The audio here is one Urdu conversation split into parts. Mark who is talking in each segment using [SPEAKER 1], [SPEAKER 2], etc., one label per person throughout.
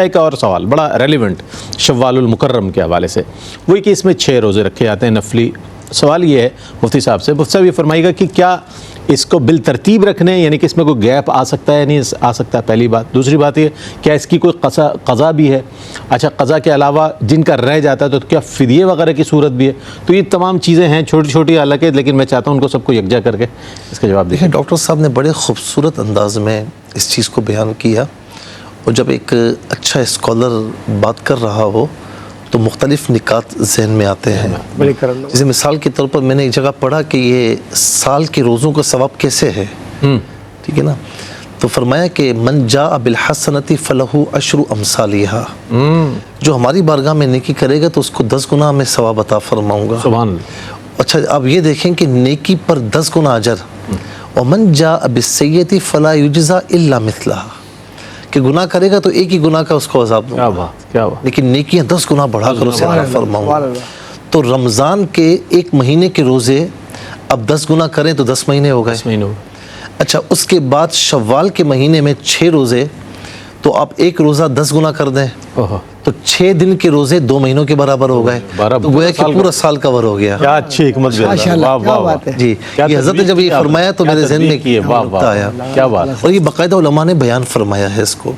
[SPEAKER 1] ایک اور سوال بڑا ریلیونٹ شوال المکرم کے حوالے سے، وہی کہ اس میں 6 روزے رکھے جاتے ہیں نفلی. سوال یہ ہے مفتی صاحب سے، مفتی صاحب یہ فرمائیے گا کہ کیا اس کو بالترتیب رکھنے، یعنی کہ اس میں کوئی گیپ آ سکتا ہے نہیں آ سکتا، پہلی بات. دوسری بات یہ کیا اس کی کوئی قضا بھی ہے؟ اچھا، قضا کے علاوہ جن کا رہ جاتا ہے تو کیا فدیے وغیرہ کی صورت بھی ہے؟ تو یہ تمام چیزیں ہیں چھوٹی چھوٹی حالانکہ، لیکن میں چاہتا ہوں ان کو سب کو یکجا کر کے اس کا جواب دیکھیں.
[SPEAKER 2] ڈاکٹر صاحب نے بڑے خوبصورت انداز میں اس چیز کو بیان کیا، اور جب ایک اچھا اسکالر بات کر رہا ہو تو مختلف نکات ذہن میں آتے ہیں. جیسے مثال کے طور پر میں نے ایک جگہ پڑھا کہ یہ سال کے روزوں کا ثواب کیسے ہے، ٹھیک ہے نا؟ تو فرمایا کہ من جاء بالحسنۃ فلہ عشر امثالھا، جو ہماری بارگاہ میں نیکی کرے گا تو اس کو 10 گنا میں ثواب عطا فرماؤں گا.
[SPEAKER 1] سبحان اللہ.
[SPEAKER 2] اچھا، اب یہ دیکھیں کہ نیکی پر 10 گنا اجر. ومن جاء بالسیئۃ فلا یجزا الا مثلھا، کہ گناہ کرے گا تو ایک ہی گناہ کا اس کو عذاب دوں گا.
[SPEAKER 1] کیا بات، کیا بات.
[SPEAKER 2] لیکن نیکیاں 10 گنا بڑھا کر اسے عطا فرماؤں گا. تو رمضان کے ایک مہینے کے روزے اب 10 گنا کریں تو 10 مہینے ہو گئے. اچھا، اس کے بعد شوال کے مہینے میں 6 روزے، تو آپ ایک روزہ 10 گنا کر دیں تو 6 دن کے روزے 2 مہینوں کے برابر ہو گئے، تو گویا کہ پورا سال کور ہو گیا.
[SPEAKER 1] کیا اچھی حکمت
[SPEAKER 2] جی، یہ حضرت نے جب یہ فرمایا تو میرے ذہن میں آیا.
[SPEAKER 1] کیا بات.
[SPEAKER 2] اور یہ باقاعدہ علماء نے بیان فرمایا ہے اس کو.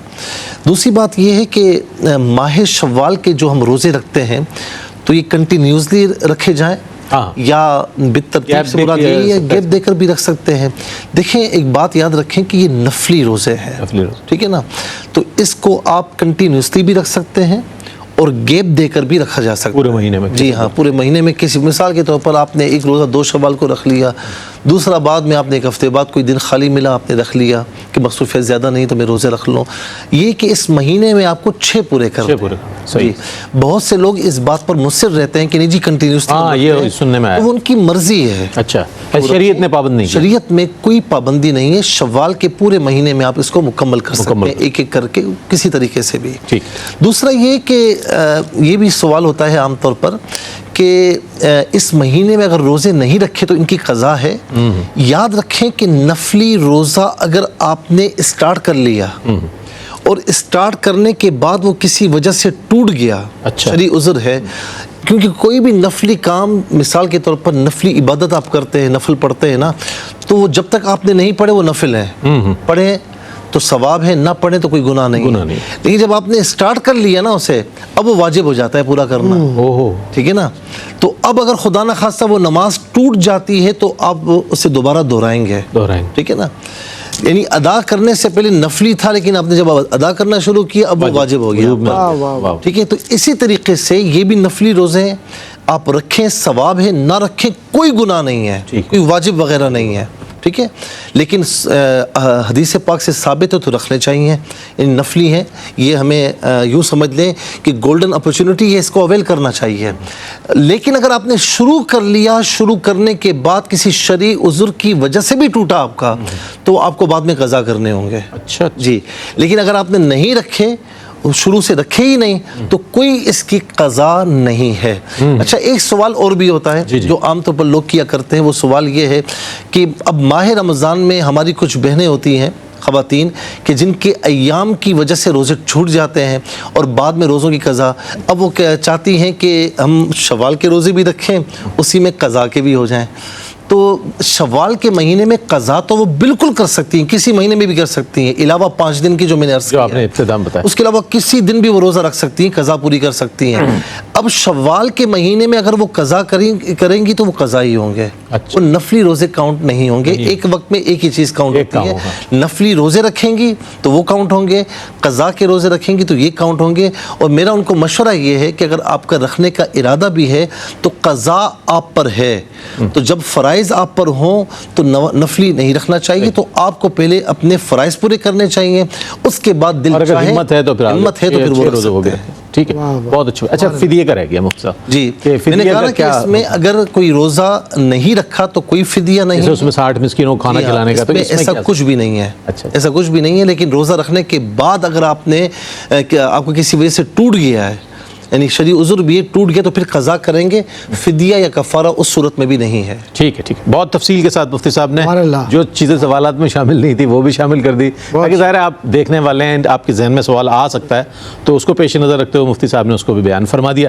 [SPEAKER 2] دوسری بات یہ ہے کہ ماہ شوال کے جو ہم روزے رکھتے ہیں تو یہ کنٹینیوسلی رکھے جائیں یا بالترتیب سے مراد یہی ہے گیپ دے کر بھی رکھ سکتے ہیں. دیکھیں، ایک بات یاد رکھیں کہ یہ نفلی روزے ہیں، ٹھیک ہے نا؟ تو اس کو آپ کنٹینیوسلی بھی رکھ سکتے ہیں اور گیپ دے کر بھی رکھا جا سکتا ہے
[SPEAKER 1] پورے مہینے میں.
[SPEAKER 2] جی ہاں، پورے مہینے میں. کسی مثال کے طور پر آپ نے ایک روزہ 2 شوال کو رکھ لیا، دوسرا بعد میں آپ نے ایک ہفتے بعد کوئی دن خالی ملا آپ نے رکھ لیا کہ مصروفیت زیادہ نہیں تو میں روزے رکھ لوں. یہ کہ اس مہینے میں آپ کو 6 پورے کرنے ہیں. جی، بہت سے لوگ اس بات پر مصر رہتے ہیں کہ نہیں جی کنٹینیوسلی،
[SPEAKER 1] یہ سننے میں آیا.
[SPEAKER 2] وہ ان کی مرضی ہے.
[SPEAKER 1] اچھا، شریعت نے پابند نہیں،
[SPEAKER 2] شریعت میں کوئی پابندی نہیں ہے. شوال کے پورے مہینے میں آپ اس کو مکمل کر سکتے ہیں ایک ایک کر کے کسی طریقے سے بھی. دوسرا یہ کہ یہ بھی سوال ہوتا ہے عام طور پر کہ اس مہینے میں اگر روزے نہیں رکھے تو ان کی قضا ہے. یاد رکھیں کہ نفلی روزہ اگر آپ نے اسٹارٹ کر لیا اور اسٹارٹ کرنے کے بعد وہ کسی وجہ سے ٹوٹ گیا، شرعی عذر ہے، کیونکہ کوئی بھی نفلی کام، مثال کے طور پر نفلی عبادت آپ کرتے ہیں، نفل پڑھتے ہیں نا، تو وہ جب تک آپ نے نہیں پڑھے وہ نفل ہیں، پڑھیں تو ثواب ہے، نہ پڑھیں تو کوئی گناہ نہیں. لیکن جب آپ نے اسٹارٹ کر لیا نا اسے، اب وہ واجب ہو جاتا ہے پورا کرنا، ٹھیک ہے نا؟ تو اب اگر خدا نہ خواستہ وہ نماز ٹوٹ جاتی ہے تو آپ اسے دوبارہ دہرائیں گے، ٹھیک ہے نا؟ یعنی ادا کرنے سے پہلے نفلی تھا، لیکن آپ نے جب ادا کرنا شروع کیا اب وہ واجب ہو گیا، ٹھیک ہے؟ تو اسی طریقے سے یہ بھی نفلی روزے ہیں، آپ رکھیں ثواب ہے، نہ رکھیں کوئی گناہ نہیں ہے، کوئی واجب وغیرہ نہیں ہے، ٹھیک ہے؟ لیکن حدیث پاک سے ثابت ہے تو رکھنے چاہیے. ان نفلی ہیں، یہ ہمیں یوں سمجھ لیں کہ گولڈن اپرچونٹی ہے، اس کو اویل کرنا چاہیے. لیکن اگر آپ نے شروع کر لیا، شروع کرنے کے بعد کسی شرعی عذر کی وجہ سے بھی ٹوٹا آپ کا، تو آپ کو بعد میں قضا کرنے ہوں گے. اچھا جی. لیکن اگر آپ نے نہیں رکھے، شروع سے رکھے ہی نہیں، تو کوئی اس کی قضا نہیں ہے. اچھا، ایک سوال اور بھی ہوتا ہے جو عام طور پر لوگ کیا کرتے ہیں. وہ سوال یہ ہے کہ اب ماہ رمضان میں ہماری کچھ بہنیں ہوتی ہیں، خواتین، کہ جن کے ایام کی وجہ سے روزے چھوٹ جاتے ہیں اور بعد میں روزوں کی قضا، اب وہ چاہتی ہیں کہ ہم شوال کے روزے بھی رکھیں، اسی میں قضا کے بھی ہو جائیں. تو شوال کے مہینے میں قضا تو وہ بالکل کر سکتی ہیں، کسی مہینے میں بھی کر سکتی ہیں، علاوہ 5 دن کی جو میں نے عرض کیا،
[SPEAKER 1] آپ نے ابتداء بتایا،
[SPEAKER 2] اس کے علاوہ کسی دن بھی وہ روزہ رکھ سکتی ہیں، قضا پوری کر سکتی ہیں. اب شوال کے مہینے میں اگر وہ قضا کریں گی تو وہ قضا ہی ہوں گے، وہ نفلی روزے کاؤنٹ نہیں ہوں گے. ایک وقت میں ایک ہی چیز کاؤنٹ ہوتی ہے. نفلی روزے رکھیں گی تو وہ کاؤنٹ ہوں گے، قضا کے روزے رکھیں گی تو یہ کاؤنٹ ہوں گے. اور میرا ان کو مشورہ یہ ہے کہ اگر آپ کا رکھنے کا ارادہ بھی ہے تو قضا آپ پر ہے، تو جب فرائض آپ پر ہوں تو نفلی نہیں رکھنا چاہیے. تو آپ کو پہلے اپنے فرائض پورے کرنے چاہیے، اس کے بعد دل چاہے،
[SPEAKER 1] ہمت ہے تو پھر
[SPEAKER 2] وہ رکھ سکتے ہیں.
[SPEAKER 1] ٹھیک ہے، بہت اچھا. اچھا، فدیے کا رہ گیا مفتی صاحب. جی،
[SPEAKER 2] میں نے کہا کہ اس میں اگر کوئی روزہ نہیں رکھا تو کوئی فدیہ نہیں ہے.
[SPEAKER 1] اس میں 60 مسکینوں کو کھانا کھلانے کا، تو
[SPEAKER 2] ایسا کچھ بھی نہیں ہے. ایسا کچھ بھی نہیں ہے. لیکن روزہ رکھنے کے بعد اگر آپ کو کسی وجہ سے ٹوٹ گیا ہے، یعنی شرعی عذر بھی ٹوٹ گیا تو پھر قضا کریں گے، فدیہ یا کفارہ اس صورت میں بھی نہیں ہے۔
[SPEAKER 1] ٹھیک ہے، ٹھیک ہے، بہت تفصیل کے ساتھ مفتی صاحب نے
[SPEAKER 3] سبحان اللہ۔
[SPEAKER 1] جو چیزیں سوالات میں شامل نہیں تھی وہ بھی شامل کر دی، تاکہ ظاہر ہے آپ دیکھنے والے ہیں، آپ کے ذہن میں سوال آ سکتا ہے تو اس کو پیش نظر رکھتے ہوئے مفتی صاحب نے اس کو بھی بیان فرما دیا۔